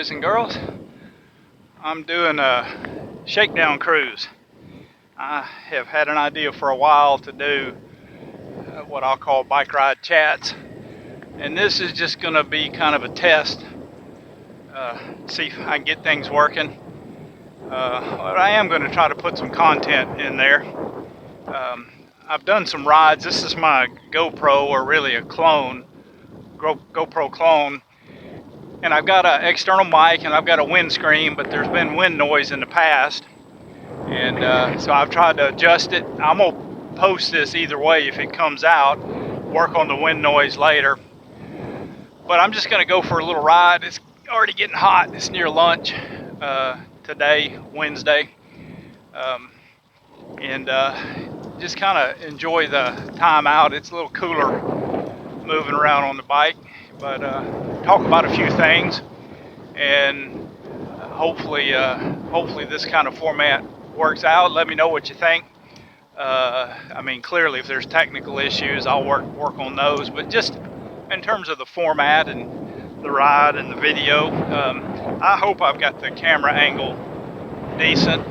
boys and girls. I'm doing a shakedown cruise. I have had an idea for a while to do what I'll call bike ride chats, and this is just going to be kind of a test, see if I can get things working. But I am going to try to put some content in there. I've done some rides. This is my GoPro, or really a clone, GoPro clone. And I've got an external mic and I've got a windscreen, but there's been wind noise in the past. And so I've tried to adjust it. I'm going to post this either way if it comes out, work on the wind noise later. But I'm just going to go for a little ride. It's already getting hot. It's near lunch today, Wednesday. And just kind of enjoy the time out. It's a little cooler moving around on the bike. But talk about a few things, and hopefully this kind of format works out. Let me know what you think. I mean, clearly if there's technical issues, I'll work on those, but just in terms of the format and the ride and the video, I hope I've got the camera angle decent.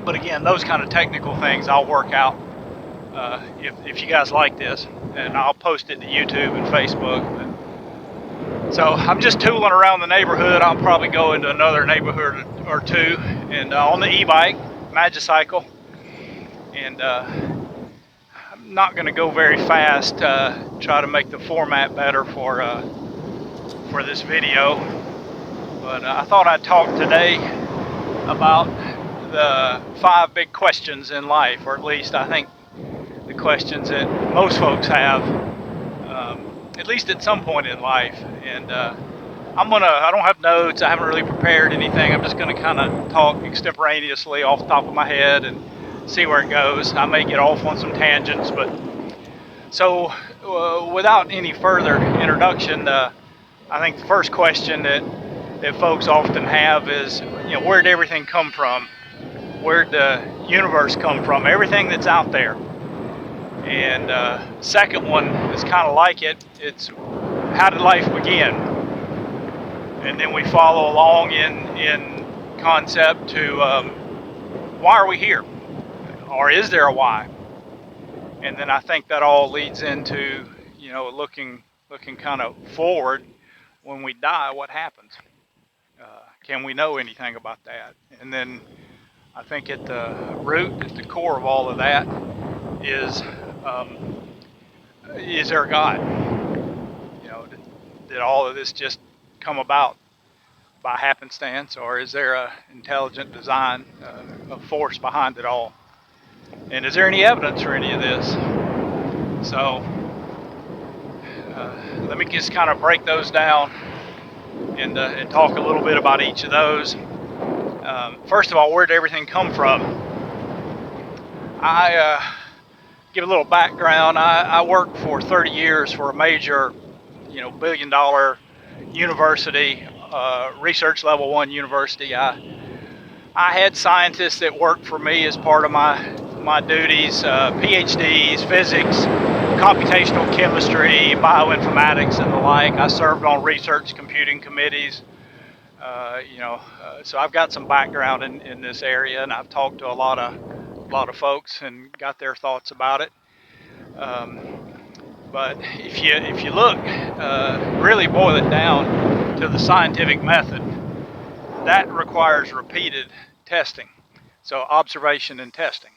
But again, those kind of technical things I'll work out if you guys like this, and I'll post it to YouTube and Facebook. So I'm just tooling around the neighborhood. I'll probably go into another neighborhood or two, and on the e-bike, Magicycle. And I'm not going to go very fast. Try to make the format better for this video. But I thought I'd talk today about the 5 big questions in life, or at least I think the questions that most folks have. At least at some point in life. And I don't have notes, I haven't really prepared anything. I'm just gonna kind of talk extemporaneously off the top of my head and see where it goes. I may get off on some tangents, but so without any further introduction, I think the first question that folks often have is, where'd everything come from? Where'd the universe come from? Everything that's out there. And second one is kind of like it. It's, how did life begin? And then we follow along in concept to why are we here? Or is there a why? And then I think that all leads into looking kind of forward. When we die, what happens? Can we know anything about that? And then I think at the root, at the core of all of that is there a God? Did all of this just come about by happenstance, or is there a intelligent design, a force behind it all? And is there any evidence for any of this? So let me just kind of break those down and talk a little bit about each of those. First of all, where did everything come from? I give a little background. I worked for 30 years for a major, billion-dollar university, research level 1 university. I had scientists that worked for me as part of my duties, PhDs, physics, computational chemistry, bioinformatics, and the like. I served on research computing committees. So I've got some background in this area, and I've talked to a lot of folks and got their thoughts about it. But if you look, really boil it down to the scientific method, that requires repeated testing. So observation and testing.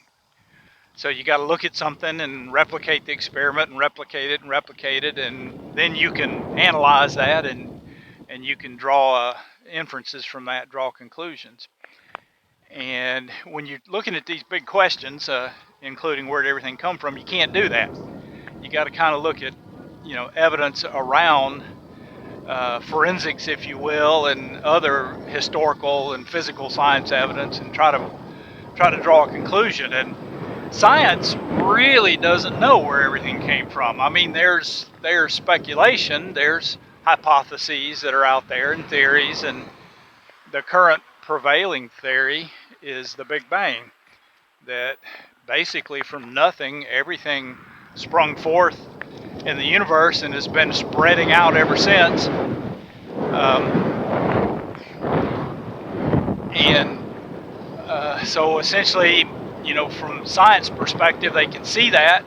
So you got to look at something and replicate the experiment and replicate it, and then you can analyze that and you can draw inferences from that, draw conclusions. And when you're looking at these big questions, including where did everything come from, you can't do that. You got to kind of look at, evidence around forensics, if you will, and other historical and physical science evidence, and try to draw a conclusion. And science really doesn't know where everything came from. I mean, there's speculation, there's hypotheses that are out there and theories, and the current prevailing theory is the Big Bang, that basically from nothing everything sprung forth in the universe and has been spreading out ever since. And so essentially, from science perspective, they can see that.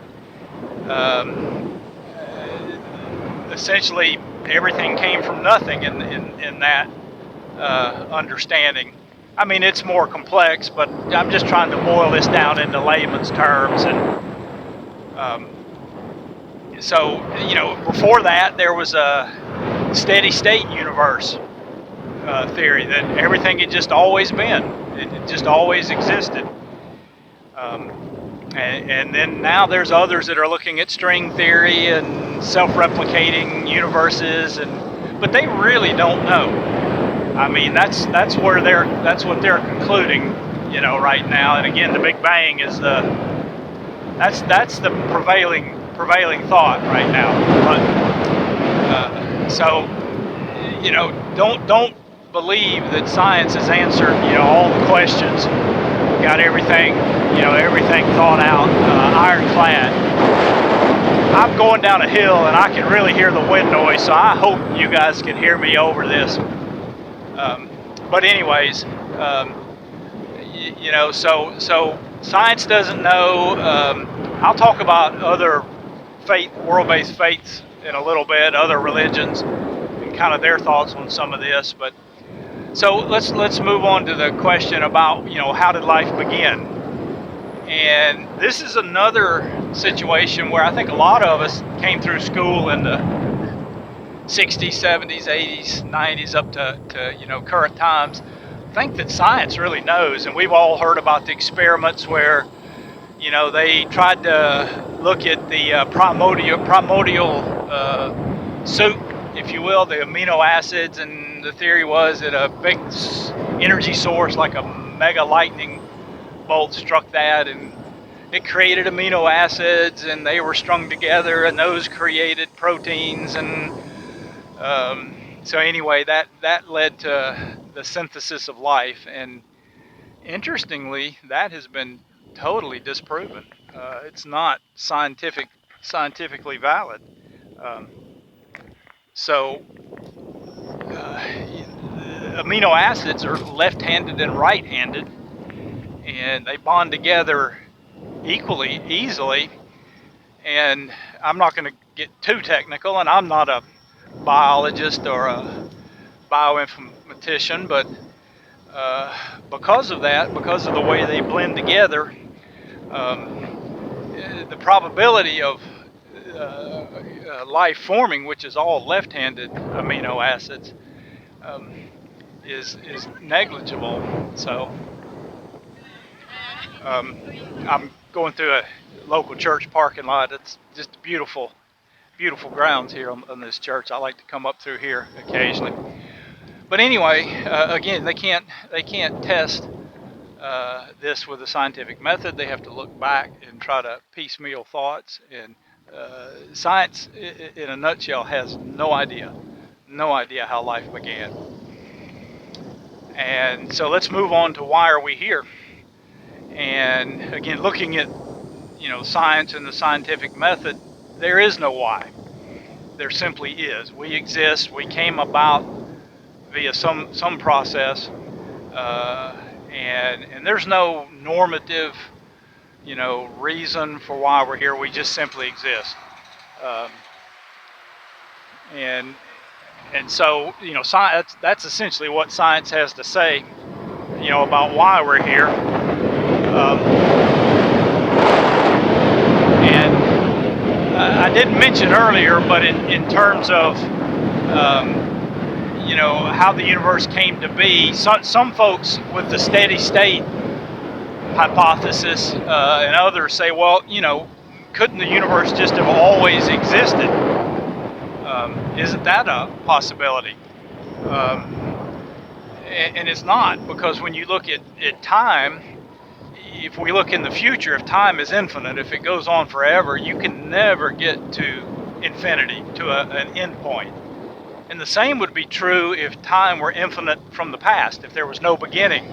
Essentially, everything came from nothing in that understanding. I mean, it's more complex, but I'm just trying to boil this down into layman's terms. And so, before that, there was a steady state universe theory that everything had just always been. It just always existed. Um, and then now there's others that are looking at string theory and self-replicating universes, but they really don't know. I mean, that's what they're concluding, right now. And again, the Big Bang is that's the prevailing thought right now. But so, don't believe that science has answered, all the questions, got everything thought out, ironclad. I'm going down a hill and I can really hear the wind noise, so I hope you guys can hear me over this. But anyways, so science doesn't know. I'll talk about other world-based faiths in a little bit, other religions, and kind of their thoughts on some of this. But so let's move on to the question about, how did life begin? And this is another situation where I think a lot of us came through school in the 60s, 70s, 80s, 90s, up to current times. Think that science really knows, and we've all heard about the experiments where they tried to look at the primordial soup, if you will, the amino acids, and the theory was that a big energy source like a mega lightning bolt struck that, and it created amino acids, and they were strung together, and those created proteins, and so anyway, that led to the synthesis of life. And interestingly, that has been totally disproven. It's not scientifically valid. Um, so amino acids are left-handed and right-handed, and they bond together equally easily. And I'm not going to get too technical, and I'm not a biologist or a bioinformatician, but because of the way they blend together, the probability of life forming, which is all left-handed amino acids, is negligible. So I'm going through a local church parking lot. It's just beautiful grounds here on this church. I like to come up through here occasionally. But anyway, again, they can't test this with a scientific method. They have to look back and try to piecemeal thoughts. And science, in a nutshell, has no idea how life began. And so let's move on to why are we here. And again, looking at science and the scientific method, there is no why. There simply is. We exist. We came about via some process, and there's no normative, reason for why we're here. We just simply exist. And so science, that's essentially what science has to say, about why we're here. And I didn't mention earlier, but in terms of how the universe came to be, some folks with the steady state hypothesis and others say, well, couldn't the universe just have always existed? Isn't that a possibility? And it's not, because when you look at time, if we look in the future, if time is infinite, if it goes on forever, you can never get to infinity, to an end point. And the same would be true if time were infinite from the past, if there was no beginning.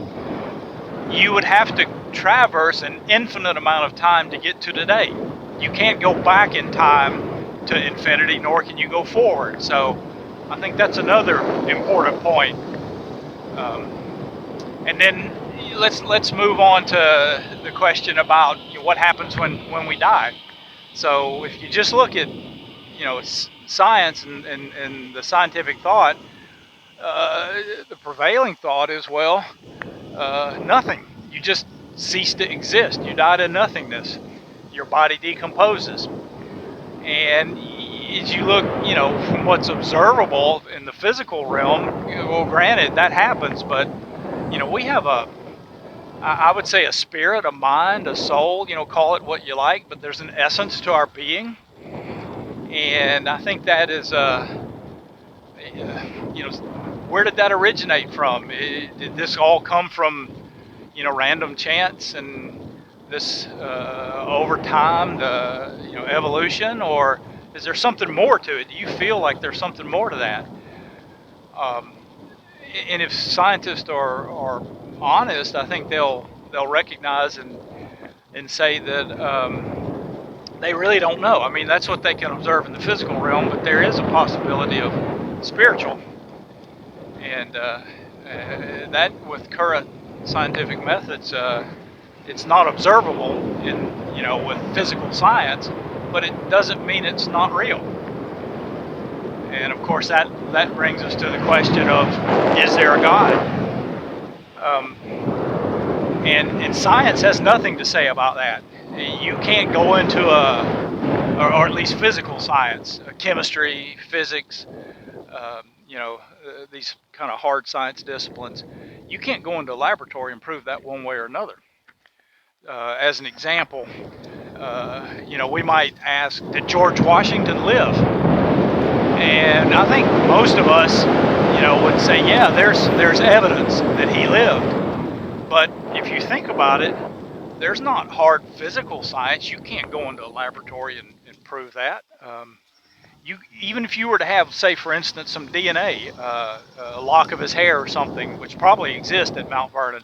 You would have to traverse an infinite amount of time to get to today. You can't go back in time to infinity, nor can you go forward. So I think that's another important point. And then let's move on to the question about what happens when we die. So if you just look at science and the scientific thought, the prevailing thought is, well, nothing. You just cease to exist. You die to nothingness. Your body decomposes. And as you look, from what's observable in the physical realm, well, granted that happens, but we have I would say a spirit, a mind, a soul. Call it what you like, but there's an essence to our being, and I think that is, where did that originate from? Did this all come from, random chance and this over time, the evolution, or is there something more to it? Do you feel like there's something more to that? Um, and if scientists are honest, I think they'll recognize and say that they really don't know. I mean, that's what they can observe in the physical realm, but there is a possibility of spiritual, and that with current scientific methods, it's not observable in with physical science, but it doesn't mean it's not real. And of course, that brings us to the question of, is there a God? Um, and science has nothing to say about that. You can't go into or at least physical science, chemistry, physics, these kind of hard science disciplines. You can't go into a laboratory and prove that one way or another. As an example, we might ask, did George Washington live? And I think most of us, would say, yeah, there's evidence that he lived. But if you think about it, there's not hard physical science. You can't go into a laboratory and prove that. Even if you were to have, say, for instance, some DNA, a lock of his hair or something, which probably exists at Mount Vernon,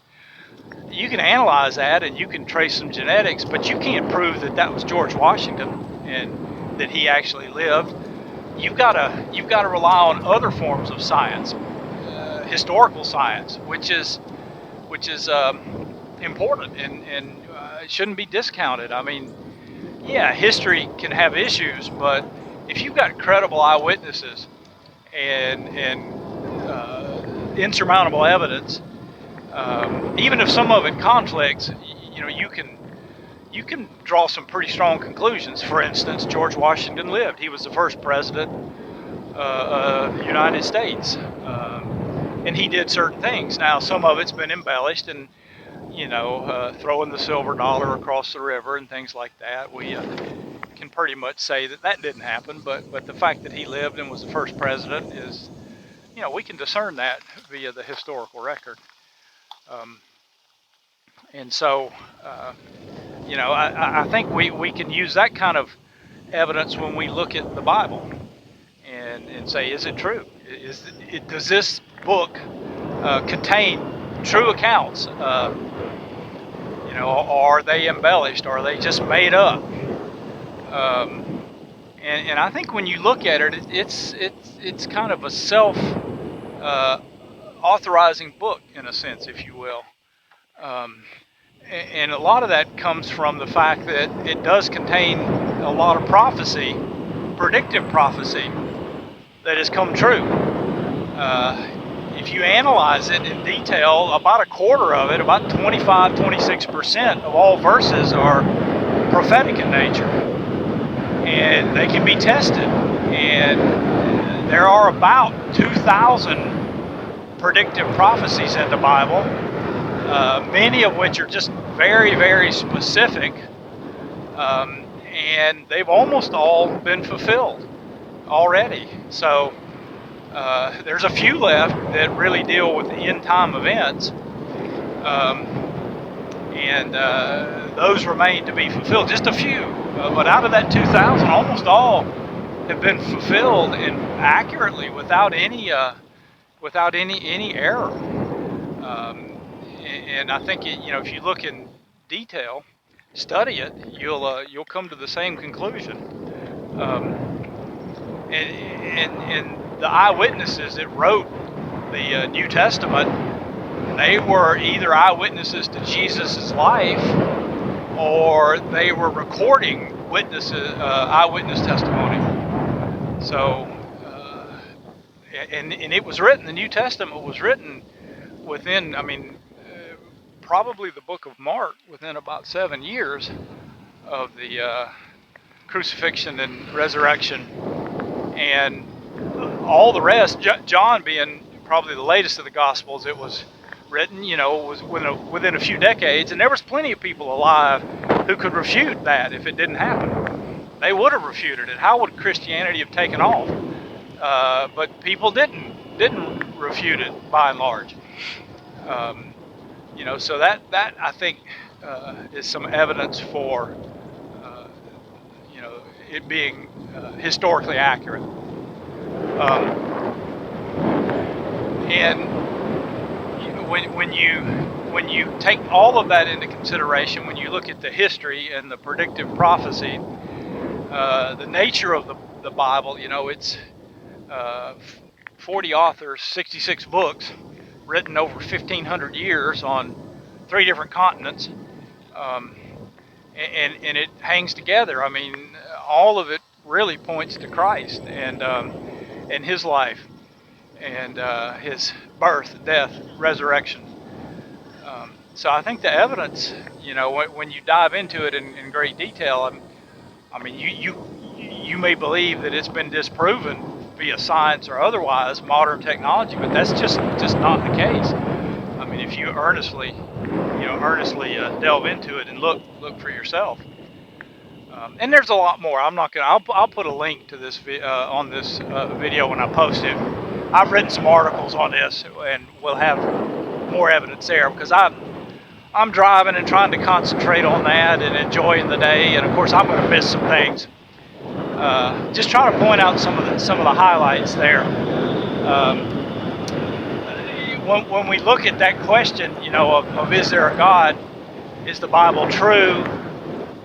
you can analyze that and you can trace some genetics, but you can't prove that that was George Washington and that he actually lived. You've got to rely on other forms of science, historical science, which is important and it shouldn't be discounted. I mean, yeah, history can have issues, but if you've got credible eyewitnesses and insurmountable evidence, even if some of it conflicts, you can draw some pretty strong conclusions. For instance, George Washington lived. He was the first president of the United States, and he did certain things. Now, some of it's been embellished, and throwing the silver dollar across the river and things like that. We can pretty much say that didn't happen, but the fact that he lived and was the first president is, we can discern that via the historical record. And so, I think we can use that kind of evidence when we look at the Bible and say, is it true? Does this book contain true accounts? Are they embellished? Are they just made up? And I think when you look at it, it's kind of a self authorizing book in a sense, if you will. And a lot of that comes from the fact that it does contain a lot of prophecy, predictive prophecy, that has come true. If you analyze it in detail, about a quarter of it, about 26% of all verses are prophetic in nature. And they can be tested. And there are about 2,000 predictive prophecies in the Bible, many of which are just very, very specific. And they've almost all been fulfilled already. So there's a few left that really deal with the end time events. And those remain to be fulfilled. Just a few. But out of that 2,000, almost all have been fulfilled and accurately without any error. And I think if you look in detail, study it, you'll come to the same conclusion. And the eyewitnesses that wrote the New Testament, they were either eyewitnesses to Jesus' life, or they were recording eyewitness testimony. So, and it was written, the New Testament was written within, probably the book of Mark, within about 7 years of the crucifixion and resurrection. And all the rest, John being probably the latest of the Gospels, it was written, was within a few decades, and there was plenty of people alive who could refute that if it didn't happen. They would have refuted it. How would Christianity have taken off? But people didn't refute it by and large. So that I think is some evidence for it being historically accurate. And when you take all of that into consideration, when you look at the history and the predictive prophecy, the nature of the Bible, it's 40 authors, 66 books, written over 1,500 years on 3 different continents, and it hangs together. I mean, all of it really points to Christ and His life and His birth, death, resurrection. So I think the evidence, when you dive into it in great detail, you may believe that it's been disproven via science or otherwise, modern technology, but that's just not the case. I mean, if you earnestly delve into it and look for yourself. And there's a lot more. I'm not gonna. I'll put a link to this on this video when I post it. I've written some articles on this, and we'll have more evidence there, because I'm driving and trying to concentrate on that and enjoying the day, and of course I'm going to miss some things. Just trying to point out some of the highlights there. When we look at that question, of is there a God? Is the Bible true?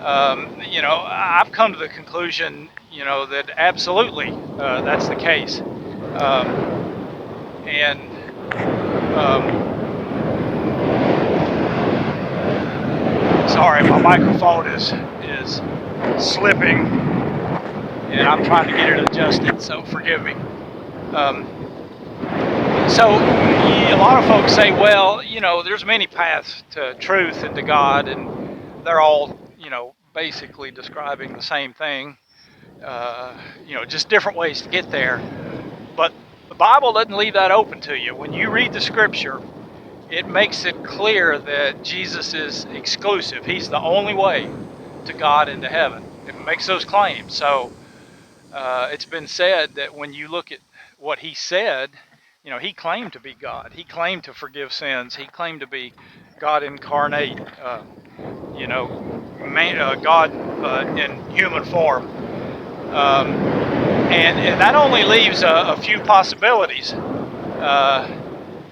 I've come to the conclusion, that absolutely that's the case. Sorry, my microphone is slipping, and I'm trying to get it adjusted, so forgive me. So a lot of folks say, well, there's many paths to truth and to God, and they're all, basically describing the same thing, just different ways to get there. But the Bible doesn't leave that open to you. When you read the Scripture, it makes it clear that Jesus is exclusive. He's the only way to God and to heaven. It makes those claims. So it's been said that when you look at what He said, He claimed to be God. He claimed to forgive sins. He claimed to be God incarnate, God in human form. And that only leaves a few possibilities.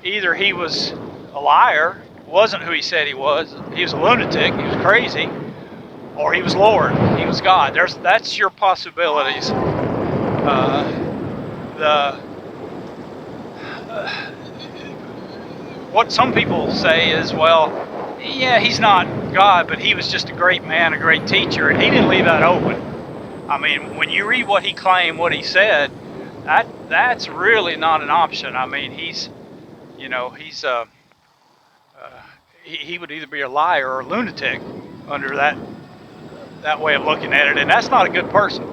Either He was a liar, wasn't who He said He was a lunatic, He was crazy, or He was Lord, He was God. That's your possibilities. What some people say is, well, yeah, He's not God, but He was just a great man, a great teacher, and He didn't leave that open. I mean, when you read what He claimed, what He said, that's really not an option. I mean, he would either be a liar or a lunatic under that way of looking at it, and that's not a good person.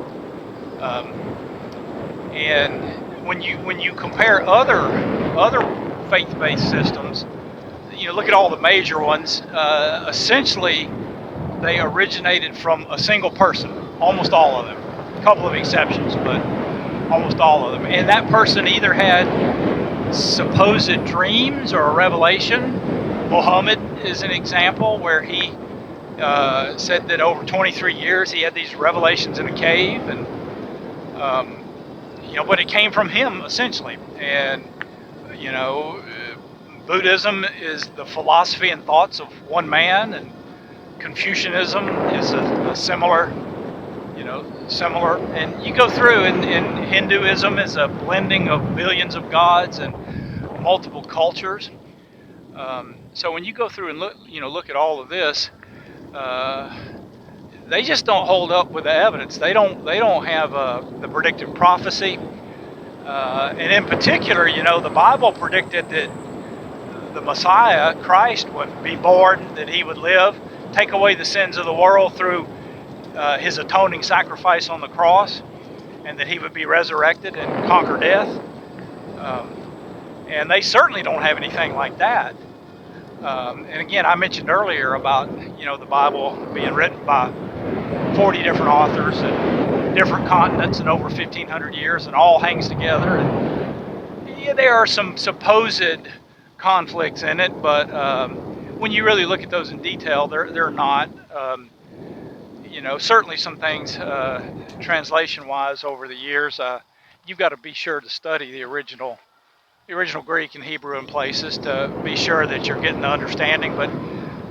And when you compare other faith-based systems, look at all the major ones. Essentially, they originated from a single person, almost all of them. A couple of exceptions, but almost all of them. And that person either had supposed dreams or a revelation. Muhammad is an example where he said that over 23 years he had these revelations in a cave, and but it came from him essentially. And Buddhism is the philosophy and thoughts of one man, and Confucianism is a similar. And you go through, and Hinduism is a blending of billions of gods and multiple cultures. So when you go through and look at all of this, they just don't hold up with the evidence. They don't have the predictive prophecy, and in particular, the Bible predicted that the Messiah, Christ, would be born, that he would live, take away the sins of the world through his atoning sacrifice on the cross, and that he would be resurrected and conquer death. Um, and they certainly don't have anything like that. And again, I mentioned earlier about the Bible being written by 40 different authors and different continents in over 1,500 years, and all hangs together. And yeah, there are some supposed conflicts in it, but when you really look at those in detail, they're not. Certainly some things translation-wise over the years, you've got to be sure to study the original Greek and Hebrew in places to be sure that you're getting the understanding. But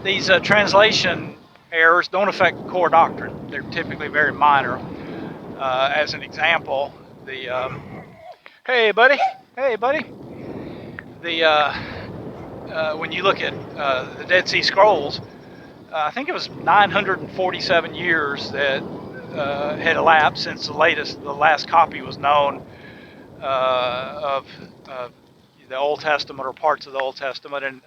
these translation errors don't affect core doctrine. They're typically very minor. As an example, the hey buddy, hey buddy, the when you look at the Dead Sea Scrolls, I think it was 947 years that had elapsed since the last copy was known of the Old Testament or parts of the Old Testament, and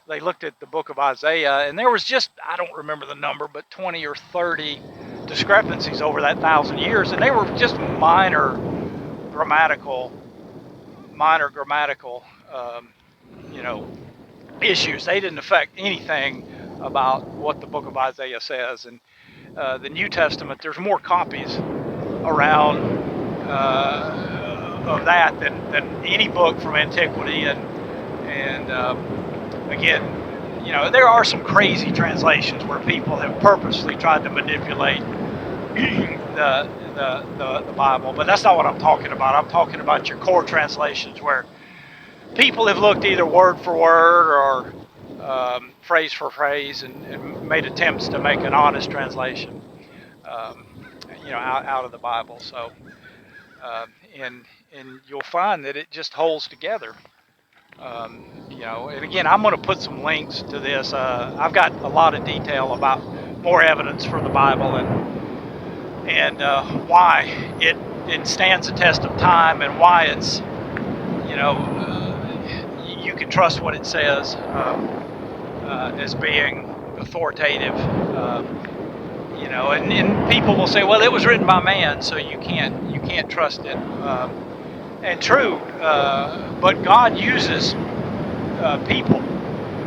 they looked at the book of Isaiah, and there was just, I don't remember the number, but 20 or 30 discrepancies over that 1,000 years, and they were just grammatical, um, you know, issues. They didn't affect anything about what the book of Isaiah says. And the New Testament, there's more copies around of that than any book from antiquity. And again, there are some crazy translations where people have purposely tried to manipulate the Bible, but that's not what I'm talking about. I'm talking about your core translations where people have looked either word for word or phrase for phrase and made attempts to make an honest translation, um, out of the Bible. So, and you'll find that it just holds together. And again, I'm going to put some links to this. I've got a lot of detail about more evidence for the Bible and why it stands the test of time and why it's you can trust what it says as being authoritative. And people will say, well, it was written by man, so you can't trust it. And true, but God uses people.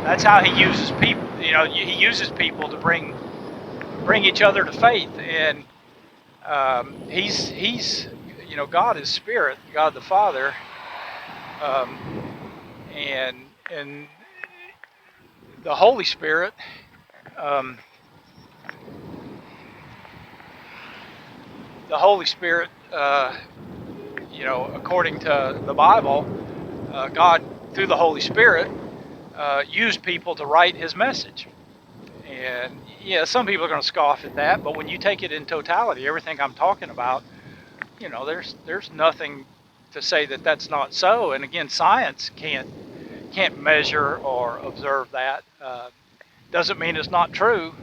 That's how He uses people. He uses people to bring each other to faith, and He's God is Spirit, God the Father, um, and the Holy Spirit. Um, the Holy Spirit, according to the Bible, God, through the Holy Spirit, used people to write His message. And yeah, some people are going to scoff at that, but when you take it in totality, everything I'm talking about, there's nothing to say that that's not so. And again, science can't measure or observe that. Doesn't mean it's not true.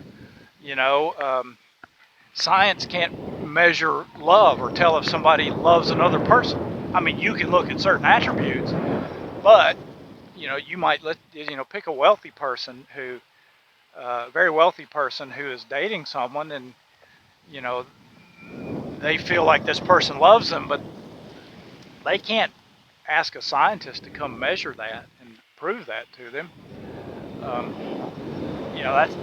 Science can't measure love or tell if somebody loves another person. I mean, you can look at certain attributes, but you might pick a wealthy person very wealthy person who is dating someone, and they feel like this person loves them, but they can't ask a scientist to come measure that and prove that to them.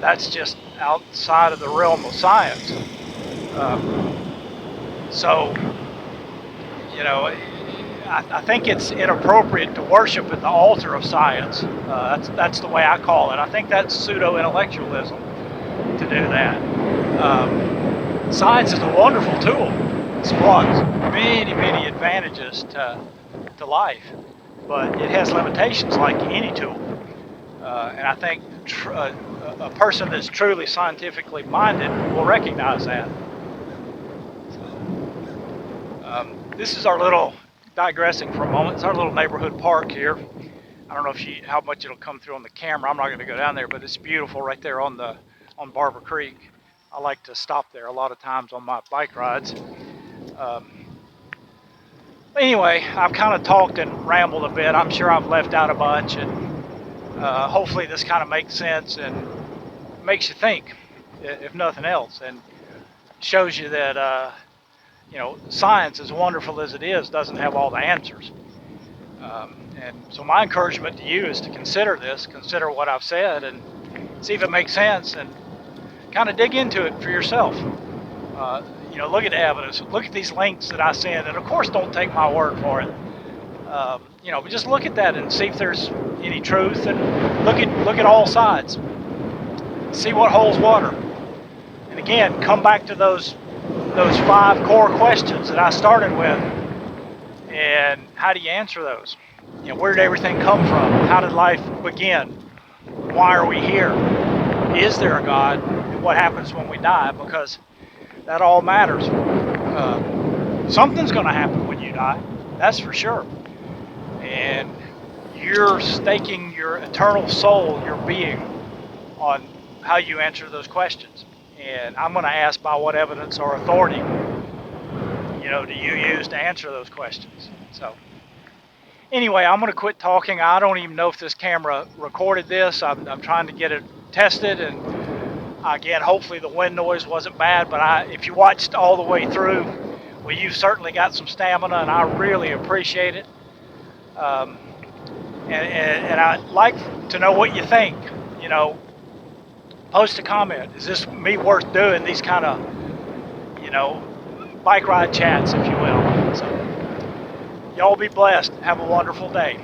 That's just outside of the realm of science. So, I think it's inappropriate to worship at the altar of science. That's the way I call it. I think that's pseudo-intellectualism to do that. Science is a wonderful tool. It's brought many, many advantages to life, but it has limitations like any tool. And I think a person that's truly scientifically minded will recognize that. This is our little, digressing for a moment, it's our little neighborhood park here. I don't know how much it'll come through on the camera. I'm not going to go down there, but it's beautiful right there on Barber Creek. I like to stop there a lot of times on my bike rides. Anyway, I've kind of talked and rambled a bit. I'm sure I've left out a bunch, and hopefully this kind of makes sense and makes you think, if nothing else, and shows you that science, as wonderful as it is, doesn't have all the answers. And so my encouragement to you is to consider this, consider what I've said, and see if it makes sense, and kind of dig into it for yourself. Look at the evidence. Look at these links that I send, and of course, don't take my word for it. But just look at that and see if there's any truth, and look at all sides. See what holds water. And again, come back to those 5 core questions that I started with, and how do you answer those? Where did everything come from? How did life begin? Why are we here? Is there a God? And what happens when we die? Because that all matters. Something's going to happen when you die, that's for sure. And you're staking your eternal soul, your being, on how you answer those questions. And I'm going to ask, by what evidence or authority, do you use to answer those questions? So anyway, I'm going to quit talking. I don't even know if this camera recorded this. I'm trying to get it tested, and again, hopefully the wind noise wasn't bad, but if you watched all the way through, well, you've certainly got some stamina, and I really appreciate it. And I'd like to know what you think. Post a comment. Is this me worth doing, these kind of, bike ride chats, if you will? So, y'all be blessed. Have a wonderful day.